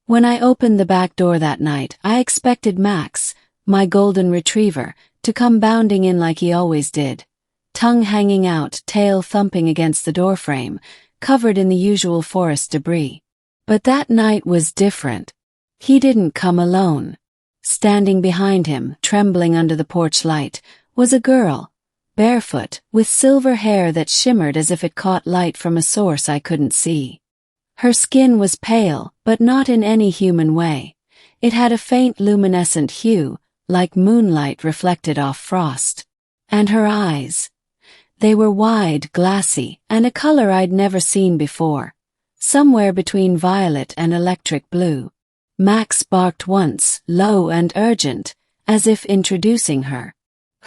When I opened the back door that night, I expected Max, my golden retriever, to come bounding in like he always did, tongue hanging out, tail thumping against the doorframe, covered in the usual forest debris. But that night was different. He didn't come alone. Standing behind him, trembling under the porch light, was a girl, barefoot, with silver hair that shimmered as if it caught light from a source I couldn't see. Her skin was pale, but not in any human way. It had a faint luminescent hue, like moonlight reflected off frost. And her eyes. They were wide, glassy, and a color I'd never seen before. Somewhere between violet and electric blue. Max barked once, low and urgent, as if introducing her.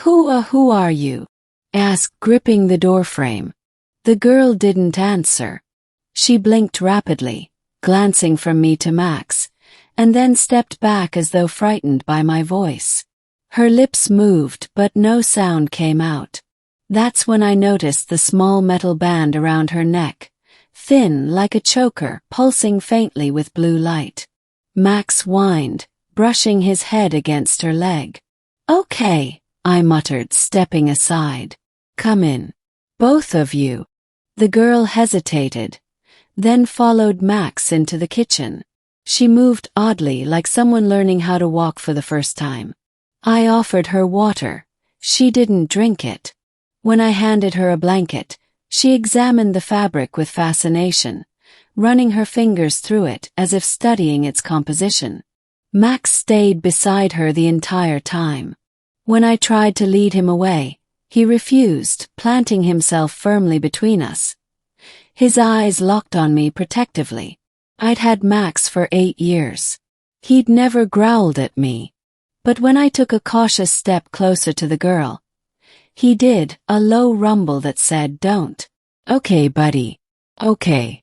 Who are you?" asked, gripping the doorframe. The girl didn't answer. She blinked rapidly, glancing from me to Max, and then stepped back as though frightened by my voice. Her lips moved, but no sound came out. That's when I noticed the small metal band around her neck, thin like a choker, pulsing faintly with blue light. Max whined, brushing his head against her leg. "Okay," I muttered, stepping aside. "Come in. Both of you." The girl hesitated, then followed Max into the kitchen. She moved oddly, like someone learning how to walk for the first time. I offered her water. She didn't drink it. When I handed her a blanket, she examined the fabric with fascination, running her fingers through it as if studying its composition. Max stayed beside her the entire time. When I tried to lead him away, he refused, planting himself firmly between us. His eyes locked on me protectively. I'd had Max for 8 years. He'd never growled at me. But when I took a cautious step closer to the girl, he did, a low rumble that said, "Don't." "Okay, buddy. Okay."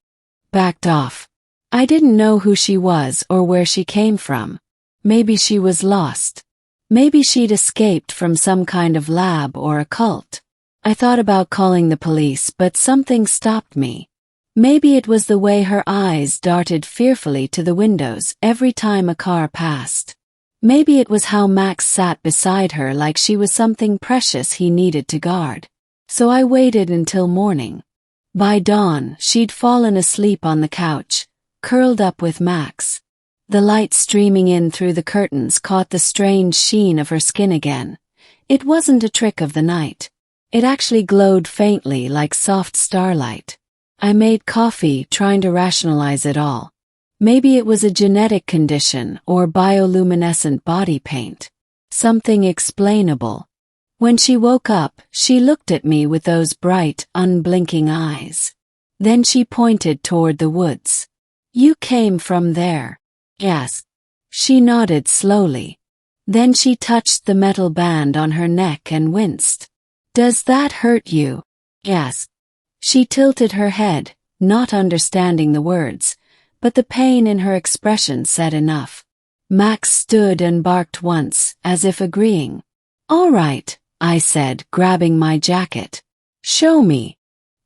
Backed off. I didn't know who she was or where she came from. Maybe she was lost. Maybe she'd escaped from some kind of lab or a cult. I thought about calling the police, but something stopped me. Maybe it was the way her eyes darted fearfully to the windows every time a car passed. Maybe it was how Max sat beside her like she was something precious he needed to guard. So I waited until morning. By dawn, she'd fallen asleep on the couch, curled up with Max. The light streaming in through the curtains caught the strange sheen of her skin again. It wasn't a trick of the night. It actually glowed faintly like soft starlight. I made coffee, trying to rationalize it all. Maybe it was a genetic condition or bioluminescent body paint. Something explainable. When she woke up, she looked at me with those bright, unblinking eyes. Then she pointed toward the woods. "You came from there." "Yes." She nodded slowly. Then she touched the metal band on her neck and winced. "Does that hurt you?" "Yes." She tilted her head, not understanding the words, but the pain in her expression said enough. Max stood and barked once, as if agreeing. "All right," I said, grabbing my jacket. "Show me."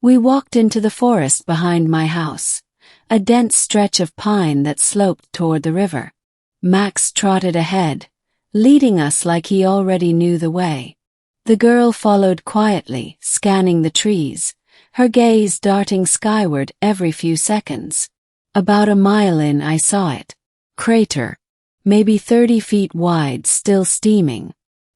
We walked into the forest behind my house, a dense stretch of pine that sloped toward the river. Max trotted ahead, leading us like he already knew the way. The girl followed quietly, scanning the trees, her gaze darting skyward every few seconds. About a mile in, I saw it. Crater. Maybe 30 feet wide, still steaming.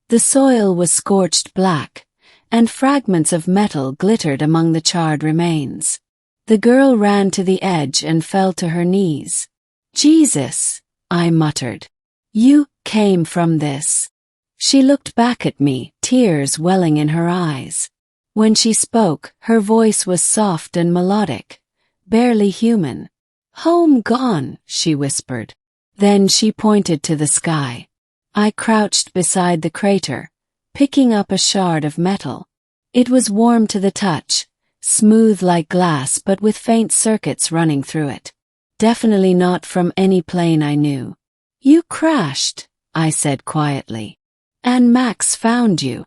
The soil was scorched black, and fragments of metal glittered among the charred remains. The girl ran to the edge and fell to her knees. "Jesus," I muttered. "You came from this." She looked back at me, tears welling in her eyes. When she spoke, her voice was soft and melodic, barely human. "Home gone," she whispered. Then she pointed to the sky. I crouched beside the crater, picking up a shard of metal. It was warm to the touch, smooth like glass but with faint circuits running through it. Definitely not from any plane I knew. "You crashed," I said quietly. "And Max found you."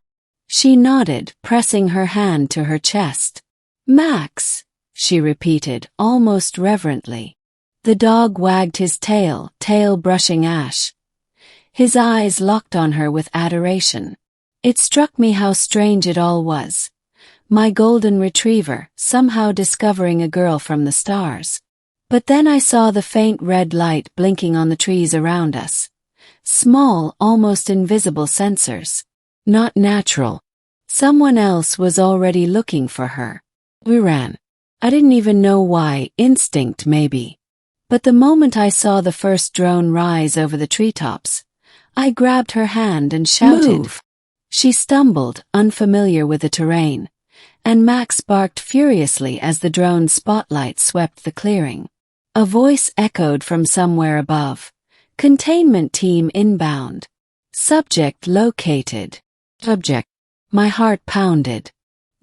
She nodded, pressing her hand to her chest. "Max," she repeated, almost reverently. The dog wagged his tail brushing ash. His eyes locked on her with adoration. It struck me how strange it all was. My golden retriever, somehow discovering a girl from the stars. But then I saw the faint red light blinking on the trees around us. Small, almost invisible sensors. Not natural. Someone else was already looking for her. We ran. I didn't even know why, instinct maybe. But the moment I saw the first drone rise over the treetops, I grabbed her hand and shouted. Move! She stumbled, unfamiliar with the terrain, and Max barked furiously as the drone's spotlight swept the clearing. A voice echoed from somewhere above. Containment team inbound. Subject located. Subject. My heart pounded.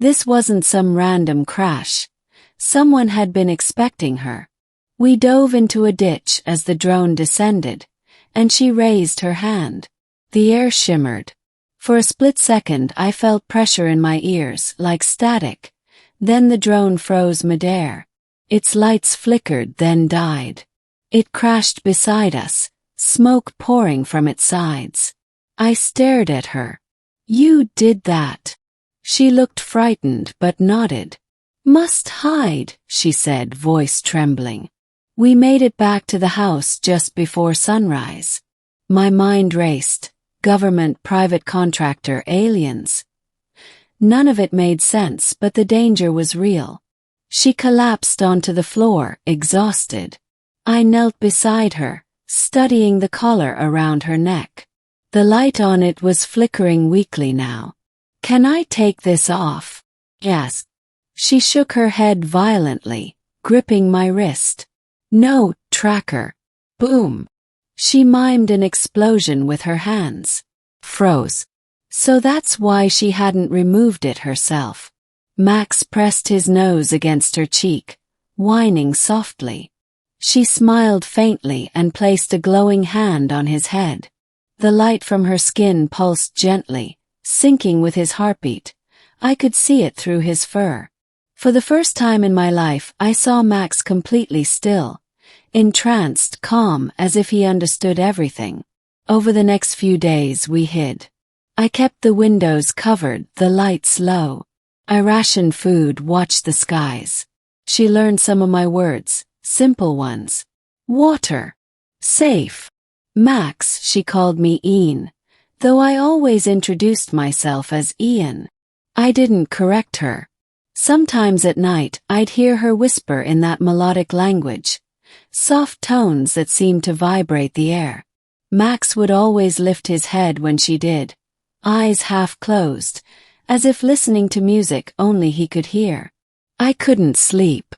This wasn't some random crash. Someone had been expecting her. We dove into a ditch as the drone descended, and she raised her hand. The air shimmered. For a split second I felt pressure in my ears, like static. Then the drone froze midair. Its lights flickered, then died. It crashed beside us, smoke pouring from its sides. I stared at her. You did that. She looked frightened but nodded. Must hide, she said, voice trembling. We made it back to the house just before sunrise. My mind raced. Government, private contractor, aliens. None of it made sense, but the danger was real. She collapsed onto the floor, exhausted. I knelt beside her, studying the collar around her neck. The light on it was flickering weakly now. Can I take this off? Yes. She shook her head violently, gripping my wrist. No, tracker. Boom. She mimed an explosion with her hands. Froze. So that's why she hadn't removed it herself. Max pressed his nose against her cheek, whining softly. She smiled faintly and placed a glowing hand on his head. The light from her skin pulsed gently, syncing with his heartbeat. I could see it through his fur. For the first time in my life, I saw Max completely still. Entranced, calm, as if he understood everything. Over the next few days we hid. I kept the windows covered, the lights low. I rationed food, watched the skies. She learned some of my words, simple ones. Water. Safe. Max, she called me Ian, though I always introduced myself as Ian. I didn't correct her. Sometimes at night I'd hear her whisper in that melodic language. Soft tones that seemed to vibrate the air. Max would always lift his head when she did, eyes half closed, as if listening to music only he could hear. I couldn't sleep.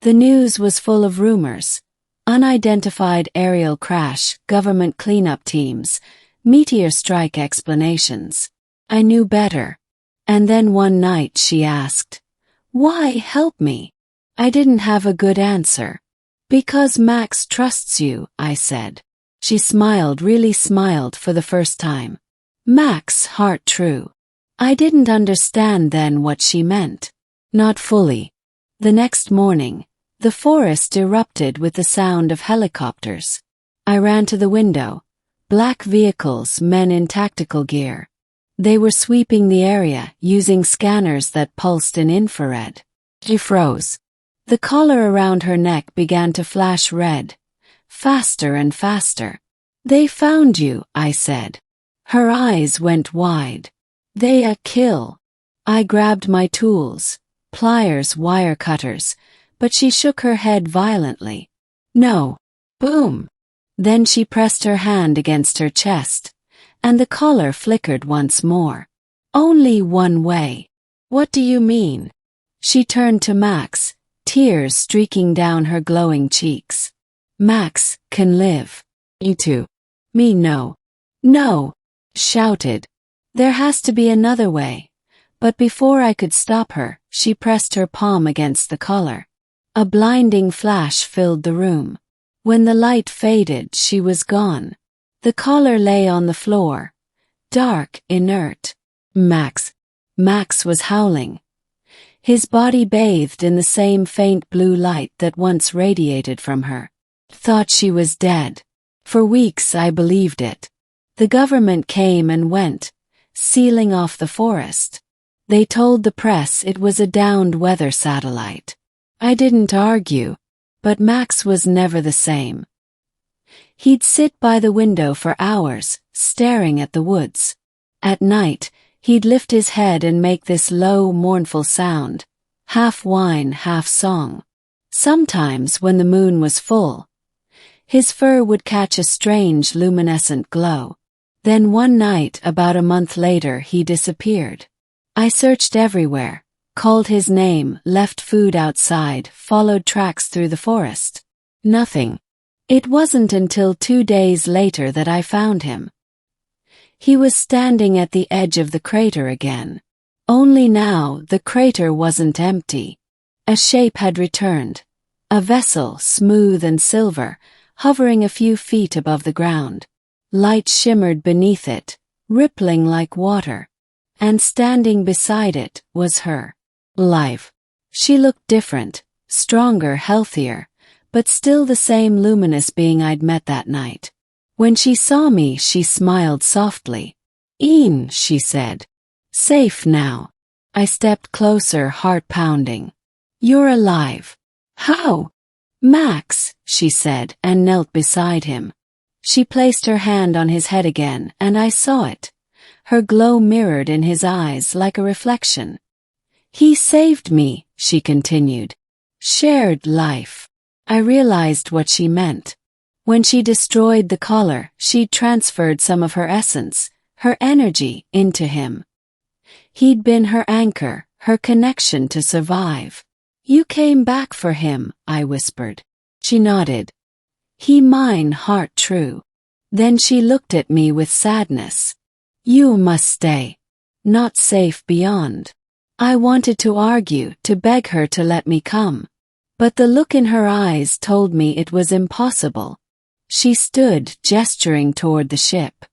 The news was full of rumors. Unidentified aerial crash, government cleanup teams, meteor strike explanations. I knew better. And then one night she asked, "Why help me?" I didn't have a good answer. "Because Max trusts you," I said. She smiled, really smiled for the first time. Max, heart true. I didn't understand then what she meant. Not fully. The next morning, the forest erupted with the sound of helicopters. I ran to the window. Black vehicles, men in tactical gear. They were sweeping the area, using scanners that pulsed in infrared. She froze. The collar around her neck began to flash red. Faster and faster. "They found you," I said. Her eyes went wide. "They a kill." I grabbed my tools, pliers, wire cutters, but she shook her head violently. "No." Boom. Then she pressed her hand against her chest, and the collar flickered once more. "Only one way." "What do you mean?" She turned to Max, tears streaking down her glowing cheeks. "Max can live. You too." "Me no." "No," shouted. "There has to be another way." But before I could stop her, she pressed her palm against the collar. A blinding flash filled the room. When the light faded, she was gone. The collar lay on the floor, dark, inert. Max was howling. His body bathed in the same faint blue light that once radiated from her. thought she was dead. For weeks I believed it. The government came and went, sealing off the forest. They told the press it was a downed weather satellite. I didn't argue, but Max was never the same. He'd sit by the window for hours, staring at the woods. At night, he'd lift his head and make this low, mournful sound, half whine, half song. Sometimes, when the moon was full, his fur would catch a strange, luminescent glow. Then one night, about a month later, he disappeared. I searched everywhere, called his name, left food outside, followed tracks through the forest. Nothing. It wasn't until 2 days later that I found him. He was standing at the edge of the crater again. Only now, the crater wasn't empty. A shape had returned. A vessel, smooth and silver, hovering a few feet above the ground. Light shimmered beneath it, rippling like water. And standing beside it was her. Life. She looked different, stronger, healthier, but still the same luminous being I'd met that night. When she saw me, she smiled softly. "Ian," she said. "Safe now." I stepped closer, heart pounding. "You're alive." "How?" "Max," she said, and knelt beside him. She placed her hand on his head again, and I saw it. Her glow mirrored in his eyes like a reflection. "He saved me," she continued. "Shared life." I realized what she meant. When she destroyed the collar, she'd transferred some of her essence, her energy, into him. He'd been her anchor, her connection to survive. "You came back for him," I whispered. She nodded. "He mine, heart true." Then she looked at me with sadness. "You must stay. Not safe beyond." I wanted to argue, to beg her to let me come. But the look in her eyes told me it was impossible. She stood, gesturing toward the ship.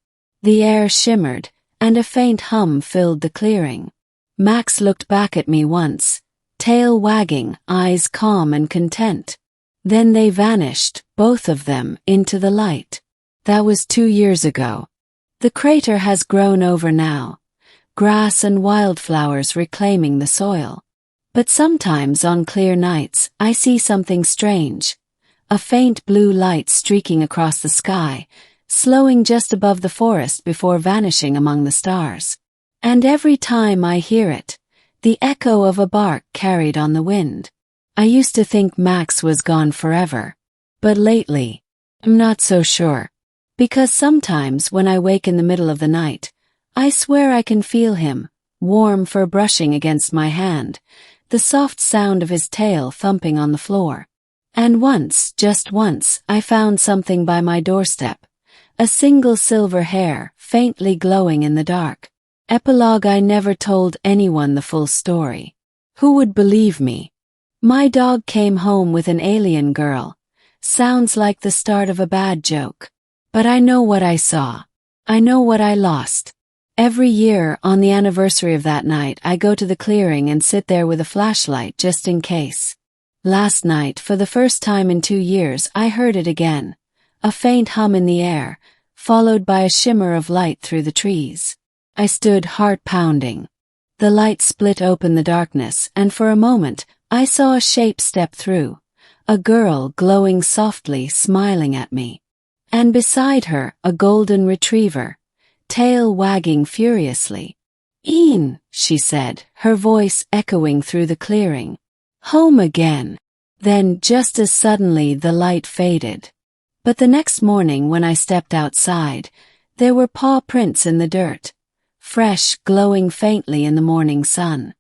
The air shimmered, and a faint hum filled the clearing. Max looked back at me once, tail wagging, eyes calm and content. Then they vanished, both of them, into the light. That was 2 years ago. The crater has grown over now, grass and wildflowers reclaiming the soil. But sometimes on clear nights, I see something strange. A faint blue light streaking across the sky, slowing just above the forest before vanishing among the stars. And every time I hear it, the echo of a bark carried on the wind. I used to think Max was gone forever. But lately, I'm not so sure. Because sometimes when I wake in the middle of the night, I swear I can feel him, warm fur brushing against my hand, the soft sound of his tail thumping on the floor. And once, just once, I found something by my doorstep. A single silver hair, faintly glowing in the dark. Epilogue: I never told anyone the full story. Who would believe me? My dog came home with an alien girl. Sounds like the start of a bad joke. But I know what I saw. I know what I lost. Every year, on the anniversary of that night, I go to the clearing and sit there with a flashlight just in case. Last night, for the first time in 2 years, I heard it again. A faint hum in the air, followed by a shimmer of light through the trees. I stood, heart pounding. The light split open the darkness, and for a moment, I saw a shape step through. A girl, glowing softly, smiling at me. And beside her, a golden retriever, tail wagging furiously. "Ian," she said, her voice echoing through the clearing. "Home again." Then, just as suddenly, the light faded. But the next morning when I stepped outside, there were paw prints in the dirt, fresh, glowing faintly in the morning sun.